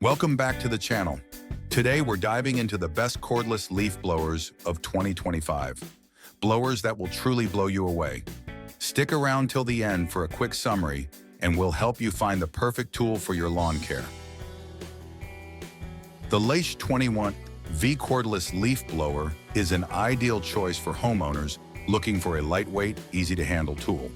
Welcome back to the channel. Today we're diving into the best cordless leaf blowers of 2025. Blowers that will truly blow you away. Stick around till the end for a quick summary, and we'll help you find the perfect tool for your lawn care. The Leisch 21V cordless leaf blower is an ideal choice for homeowners looking for a lightweight, easy-to-handle tool.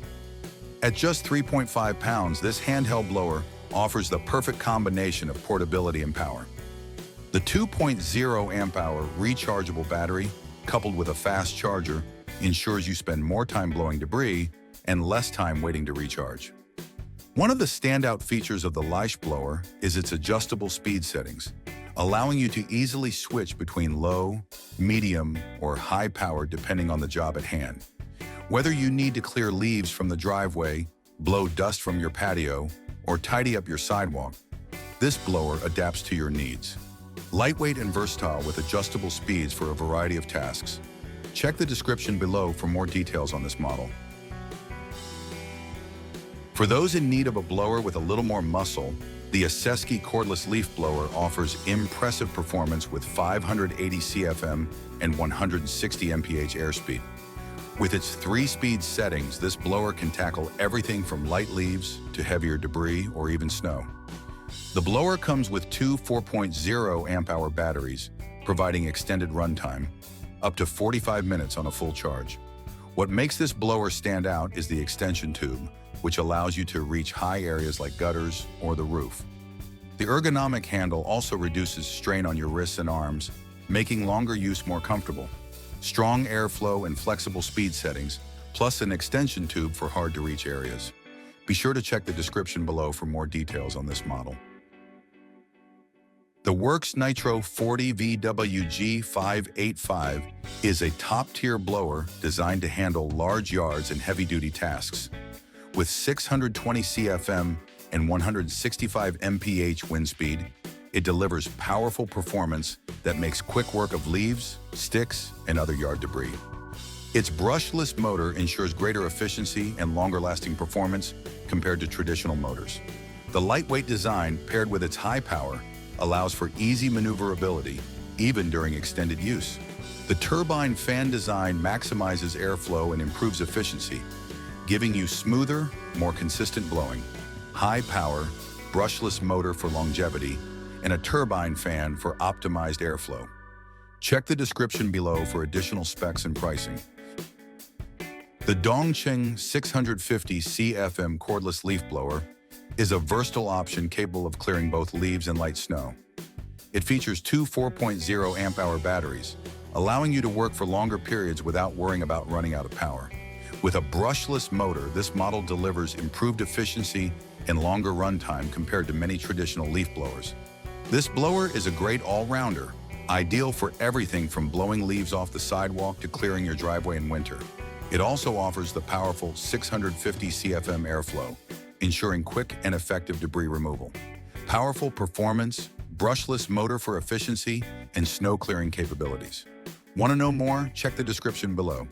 At just 3.5 pounds, this handheld blower offers the perfect combination of portability and power. The 2.0 amp-hour rechargeable battery, coupled with a fast charger, ensures you spend more time blowing debris and less time waiting to recharge. One of the standout features of the Leisch blower is its adjustable speed settings, allowing you to easily switch between low, medium, or high power depending on the job at hand. Whether you need to clear leaves from the driveway, blow dust from your patio, or tidy up your sidewalk, this blower adapts to your needs. Lightweight and versatile with adjustable speeds for a variety of tasks. Check the description below for more details on this model. For those in need of a blower with a little more muscle, the AceSky cordless leaf blower offers impressive performance with 580 CFM and 160 mph airspeed. With its 3-speed settings, this blower can tackle everything from light leaves to heavier debris or even snow. The blower comes with two 4.0 amp-hour batteries, providing extended runtime, up to 45 minutes on a full charge. What makes this blower stand out is the extension tube, which allows you to reach high areas like gutters or the roof. The ergonomic handle also reduces strain on your wrists and arms, making longer use more comfortable. Strong airflow and flexible speed settings, plus an extension tube for hard-to-reach areas. Be sure to check the description below for more details on this model. The WORX Nitro 40VWG585 is a top-tier blower designed to handle large yards and heavy-duty tasks. With 620 CFM and 165 mph wind speed, it delivers powerful performance that makes quick work of leaves, sticks, and other yard debris. Its brushless motor ensures greater efficiency and longer-lasting performance compared to traditional motors. The lightweight design, paired with its high power, allows for easy maneuverability, even during extended use. The turbine fan design maximizes airflow and improves efficiency, giving you smoother, more consistent blowing. High power, brushless motor for longevity, and a turbine fan for optimized airflow. Check the description below for additional specs and pricing. The Cheng 650 CFM cordless leaf blower is a versatile option capable of clearing both leaves and light snow. It features two 4.0 amp-hour batteries, allowing you to work for longer periods without worrying about running out of power. With a brushless motor, this model delivers improved efficiency and longer runtime compared to many traditional leaf blowers. This blower is a great all-rounder, ideal for everything from blowing leaves off the sidewalk to clearing your driveway in winter. It also offers the powerful 650 CFM airflow, ensuring quick and effective debris removal. Powerful performance, brushless motor for efficiency, and snow clearing capabilities. Want to know more? Check the description below.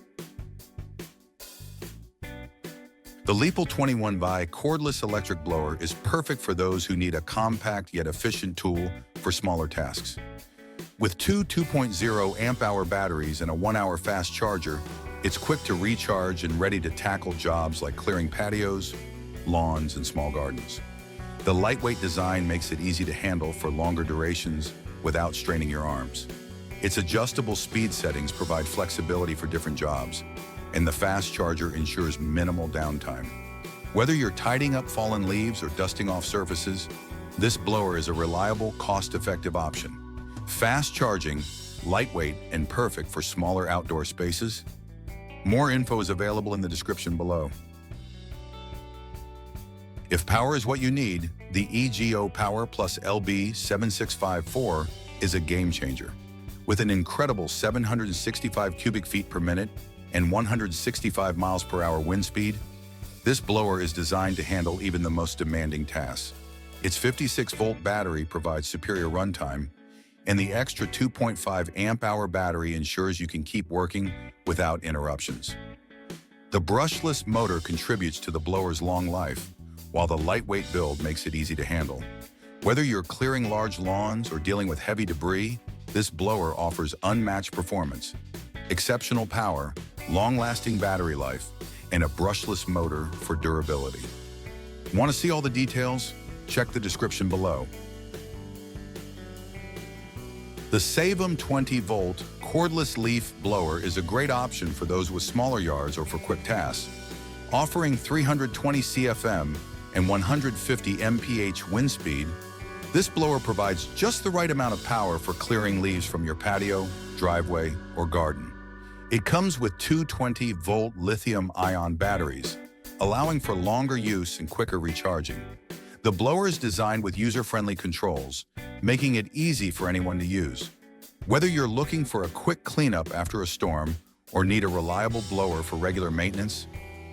The LEAPUL 21V cordless electric blower is perfect for those who need a compact yet efficient tool for smaller tasks. With two 2.0 amp-hour batteries and a 1-hour fast charger, it's quick to recharge and ready to tackle jobs like clearing patios, lawns, and small gardens. The lightweight design makes it easy to handle for longer durations without straining your arms. Its adjustable speed settings provide flexibility for different jobs, and the fast charger ensures minimal downtime. Whether you're tidying up fallen leaves or dusting off surfaces, this blower is a reliable, cost-effective option. Fast charging, lightweight, and perfect for smaller outdoor spaces. More info is available in the description below. If power is what you need, the EGO Power LB7654 is a game changer. With an incredible 765 cubic feet per minute and 165 miles per hour wind speed, this blower is designed to handle even the most demanding tasks. Its 56-volt battery provides superior runtime, and the extra 2.5 amp-hour battery ensures you can keep working without interruptions. The brushless motor contributes to the blower's long life, while the lightweight build makes it easy to handle. Whether you're clearing large lawns or dealing with heavy debris, this blower offers unmatched performance, exceptional power, long-lasting battery life, and a brushless motor for durability. Want to see all the details? Check the description below. The SEYVUM 20-volt cordless leaf blower is a great option for those with smaller yards or for quick tasks. Offering 320 CFM and 150 mph wind speed, this blower provides just the right amount of power for clearing leaves from your patio, driveway, or garden. It comes with two 20-volt lithium-ion batteries, allowing for longer use and quicker recharging. The blower is designed with user-friendly controls, making it easy for anyone to use. Whether you're looking for a quick cleanup after a storm or need a reliable blower for regular maintenance,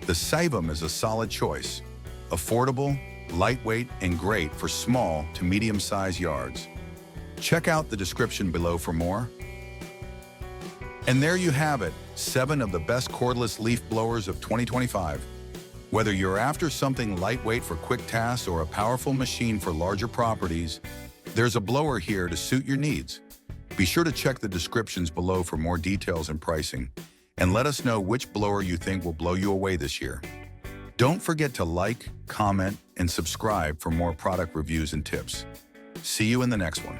the SEYVUM is a solid choice. Affordable, lightweight, and great for small to medium-sized yards. Check out the description below for more. And there you have it, 7 of the best cordless leaf blowers of 2025. Whether you're after something lightweight for quick tasks or a powerful machine for larger properties, there's a blower here to suit your needs. Be sure to check the descriptions below for more details and pricing, and let us know which blower you think will blow you away this year. Don't forget to like, comment, and subscribe for more product reviews and tips. See you in the next one.